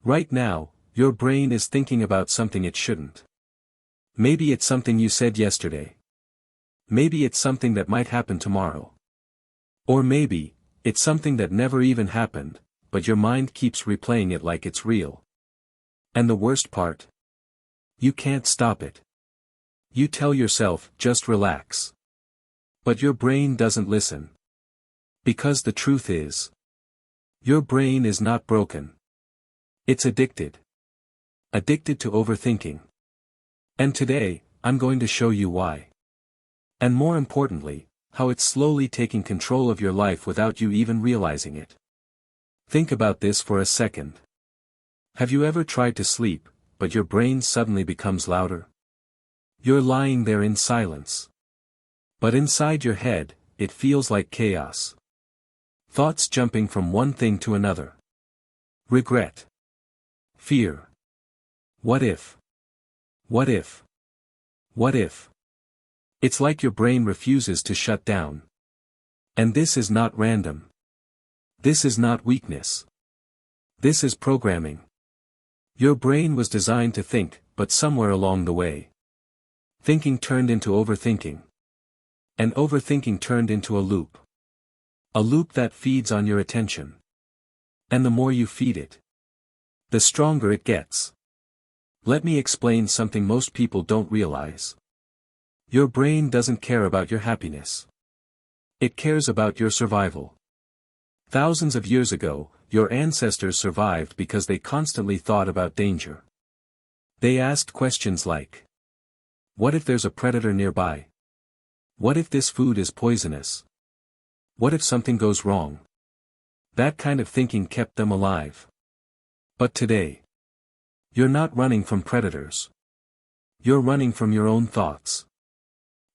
Right now, your brain is thinking about something it shouldn't. Maybe it's something you said yesterday. Maybe it's something that might happen tomorrow. Or maybe, it's something that never even happened, but your mind keeps replaying it like it's real. And the worst part? You can't stop it. You tell yourself, just relax. But your brain doesn't listen. Because the truth is, your brain is not broken. It's addicted. Addicted to overthinking. And today, I'm going to show you why. And more importantly, how it's slowly taking control of your life without you even realizing it. Think about this for a second. Have you ever tried to sleep, but your brain suddenly becomes louder? You're lying there in silence. But inside your head, it feels like chaos. Thoughts jumping from one thing to another. Regret. Fear. What if? What if? What if? It's like your brain refuses to shut down. And this is not random. This is not weakness. This is programming. Your brain was designed to think, but somewhere along the way, thinking turned into overthinking. And overthinking turned into a loop. A loop that feeds on your attention. And the more you feed it, the stronger it gets. Let me explain something most people don't realize. Your brain doesn't care about your happiness. It cares about your survival. Thousands of years ago, your ancestors survived because they constantly thought about danger. They asked questions like, what if there's a predator nearby? What if this food is poisonous? What if something goes wrong? That kind of thinking kept them alive. But today, you're not running from predators. You're running from your own thoughts.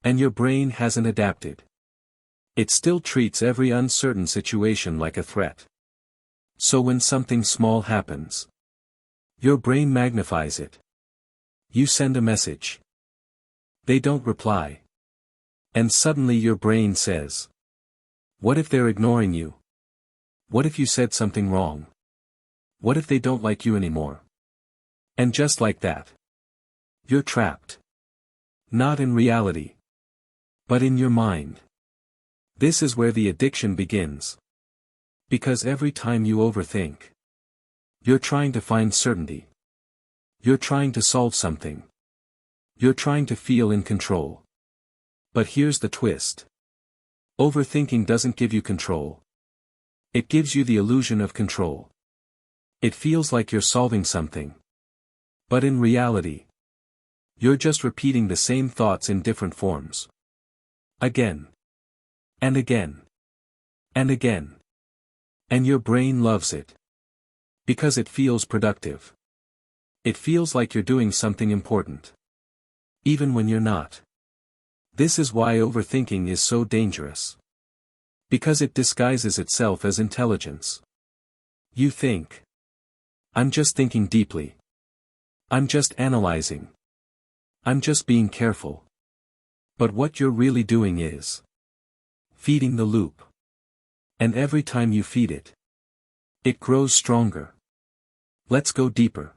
And your brain hasn't adapted. It still treats every uncertain situation like a threat. So when something small happens, your brain magnifies it. You send a message. They don't reply. And suddenly your brain says, what if they're ignoring you? What if you said something wrong? What if they don't like you anymore? And just like that, you're trapped. Not in reality, but in your mind. This is where the addiction begins. Because every time you overthink, you're trying to find certainty. You're trying to solve something. You're trying to feel in control. But here's the twist. Overthinking doesn't give you control. It gives you the illusion of control. It feels like you're solving something. But in reality, you're just repeating the same thoughts in different forms. Again. And again. And again. And your brain loves it. Because it feels productive. It feels like you're doing something important. Even when you're not. This is why overthinking is so dangerous. Because it disguises itself as intelligence. You think, I'm just thinking deeply. I'm just analyzing. I'm just being careful. But what you're really doing is feeding the loop. And every time you feed it, it grows stronger. Let's go deeper.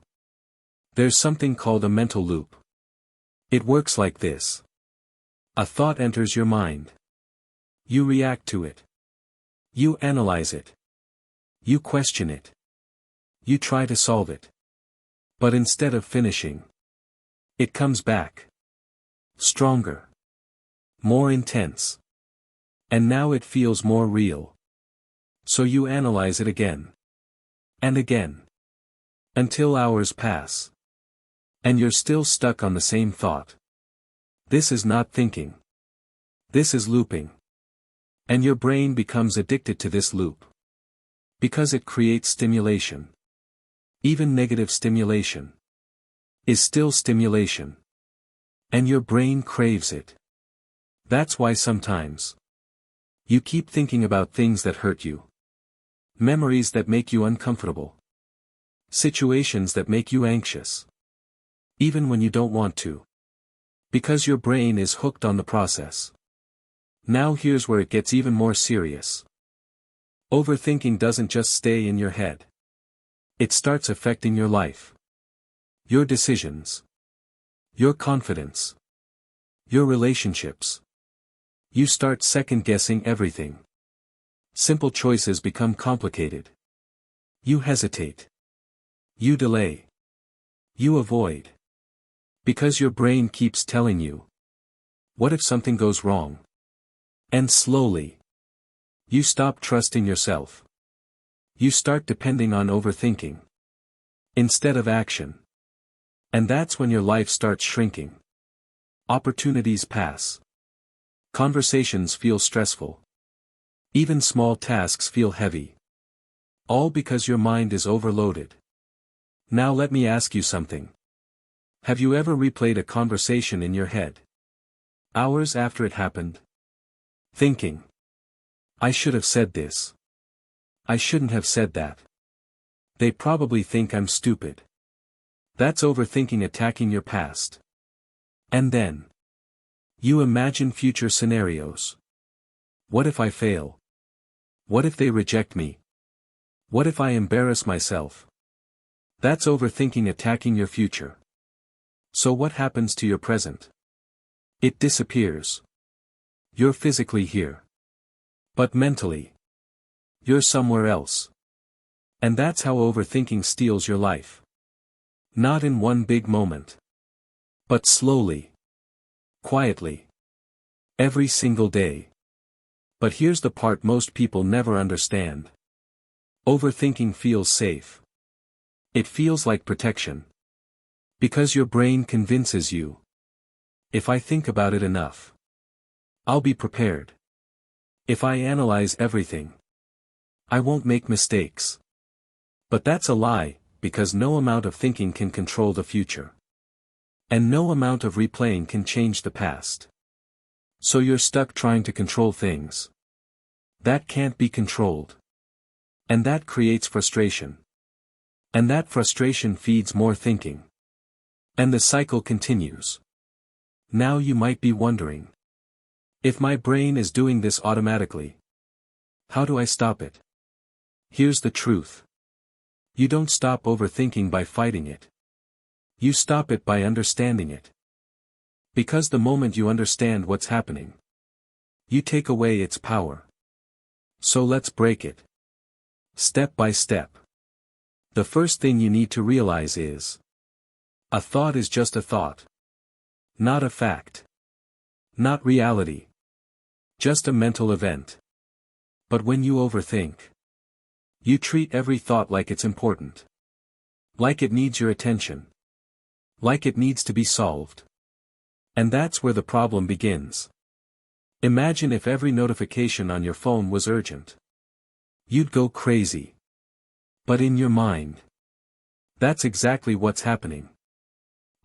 There's something called a mental loop. It works like this. A thought enters your mind. You react to it. You analyze it. You question it. You try to solve it. But instead of finishing, it comes back. Stronger. More intense. And now it feels more real. So you analyze it again. And again. Until hours pass. And you're still stuck on the same thought. This is not thinking. This is looping. And your brain becomes addicted to this loop. Because it creates stimulation. Even negative stimulation is still stimulation. And your brain craves it. That's why sometimes you keep thinking about things that hurt you. Memories that make you uncomfortable. Situations that make you anxious. Even when you don't want to. Because your brain is hooked on the process. Now here's where it gets even more serious. Overthinking doesn't just stay in your head. It starts affecting your life. Your decisions. Your confidence. Your relationships. You start second-guessing everything. Simple choices become complicated. You hesitate. You delay. You avoid. Because your brain keeps telling you. What if something goes wrong? And slowly, you stop trusting yourself. You start depending on overthinking instead of action. And that's when your life starts shrinking. Opportunities pass. Conversations feel stressful. Even small tasks feel heavy. All because your mind is overloaded. Now let me ask you something. Have you ever replayed a conversation in your head? Hours after it happened? Thinking. I should have said this. I shouldn't have said that. They probably think I'm stupid. That's overthinking attacking your past. And then, you imagine future scenarios. What if I fail? What if they reject me? What if I embarrass myself? That's overthinking attacking your future. So what happens to your present? It disappears. You're physically here. But mentally, you're somewhere else. And that's how overthinking steals your life. Not in one big moment. But slowly. Quietly. Every single day. But here's the part most people never understand. Overthinking feels safe. It feels like protection. Because your brain convinces you. If I think about it enough, I'll be prepared. If I analyze everything, I won't make mistakes. But that's a lie, because no amount of thinking can control the future. And no amount of replaying can change the past. So you're stuck trying to control things that can't be controlled. And that creates frustration. And that frustration feeds more thinking. And the cycle continues. Now you might be wondering. If my brain is doing this automatically, how do I stop it? Here's the truth. You don't stop overthinking by fighting it. You stop it by understanding it. Because the moment you understand what's happening, you take away its power. So let's break it. Step by step. The first thing you need to realize is, a thought is just a thought. Not a fact. Not reality. Just a mental event. But when you overthink, you treat every thought like it's important. Like it needs your attention. Like it needs to be solved. And that's where the problem begins. Imagine if every notification on your phone was urgent. You'd go crazy. But in your mind, that's exactly what's happening.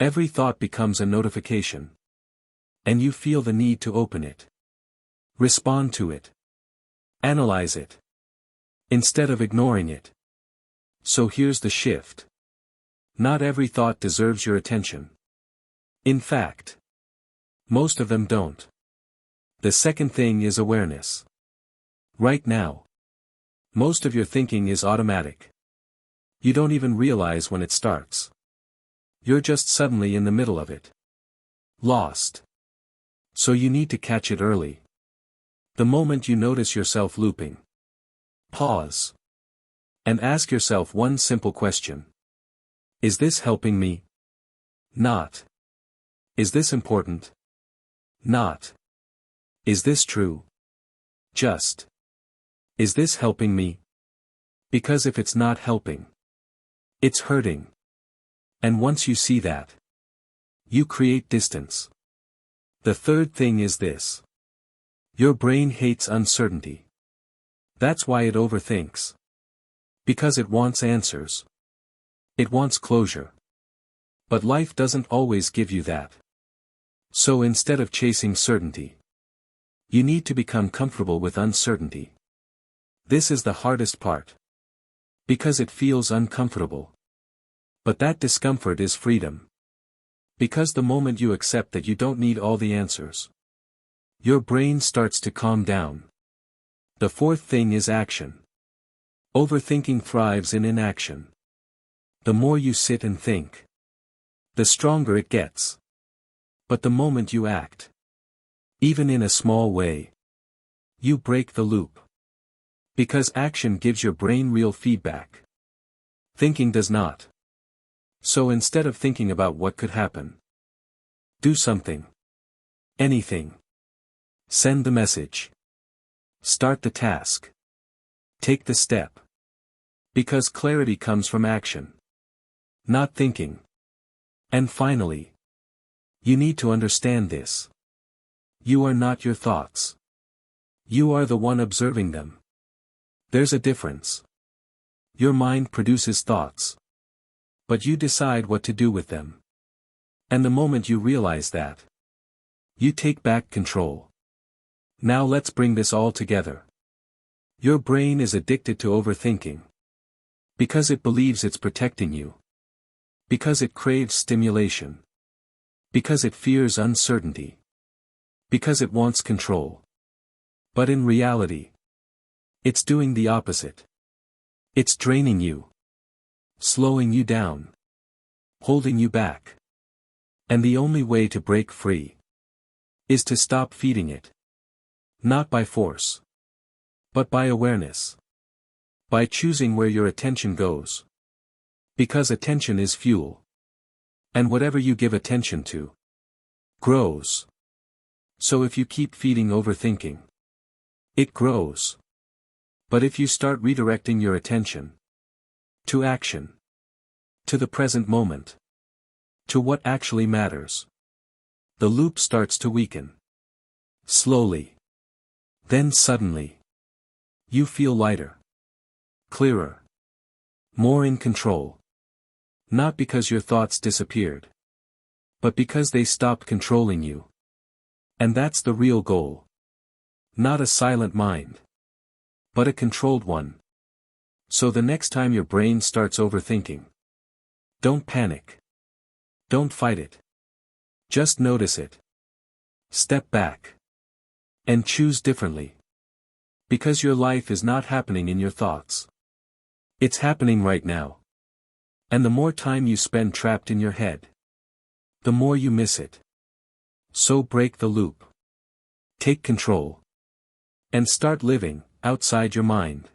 Every thought becomes a notification. And you feel the need to open it. Respond to it. Analyze it. Instead of ignoring it. So here's the shift. Not every thought deserves your attention. In fact, most of them don't. The second thing is awareness. Right now, most of your thinking is automatic. You don't even realize when it starts. You're just suddenly in the middle of it. Lost. So you need to catch it early. The moment you notice yourself looping, pause. And ask yourself one simple question. Is this helping me? Not. Is this important? Not. Is this true? Just. Is this helping me? Because if it's not helping, it's hurting. And once you see that, you create distance. The third thing is this. Your brain hates uncertainty. That's why it overthinks. Because it wants answers. It wants closure. But life doesn't always give you that. So instead of chasing certainty, you need to become comfortable with uncertainty. This is the hardest part. Because it feels uncomfortable. But that discomfort is freedom. Because the moment you accept that you don't need all the answers, your brain starts to calm down. The fourth thing is action. Overthinking thrives in inaction. The more you sit and think, the stronger it gets. But the moment you act, even in a small way, you break the loop. Because action gives your brain real feedback. Thinking does not. So instead of thinking about what could happen, do something. Anything. Send the message. Start the task. Take the step. Because clarity comes from action, not thinking. And finally, you need to understand this. You are not your thoughts. You are the one observing them. There's a difference. Your mind produces thoughts, but you decide what to do with them. And the moment you realize that, you take back control. Now let's bring this all together. Your brain is addicted to overthinking. Because it believes it's protecting you. Because it craves stimulation. Because it fears uncertainty. Because it wants control. But in reality, it's doing the opposite. It's draining you. Slowing you down. Holding you back. And the only way to break free is to stop feeding it. Not by force, but by awareness. By choosing where your attention goes. Because attention is fuel. And whatever you give attention to grows. So if you keep feeding overthinking, it grows. But if you start redirecting your attention to action, to the present moment, to what actually matters, the loop starts to weaken. Slowly. Then suddenly, you feel lighter. Clearer. More in control. Not because your thoughts disappeared, but because they stopped controlling you. And that's the real goal. Not a silent mind, but a controlled one. So the next time your brain starts overthinking, don't panic. Don't fight it. Just notice it. Step back. And choose differently. Because your life is not happening in your thoughts. It's happening right now. And the more time you spend trapped in your head, the more you miss it. So break the loop. Take control. And start living outside your mind.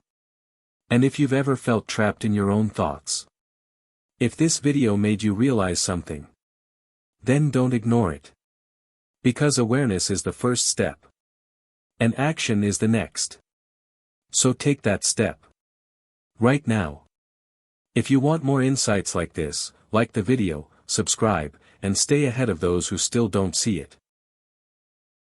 And if you've ever felt trapped in your own thoughts, if this video made you realize something, then don't ignore it. Because awareness is the first step. And action is the next. So take that step. Right now. If you want more insights like this, like the video, subscribe, and stay ahead of those who still don't see it.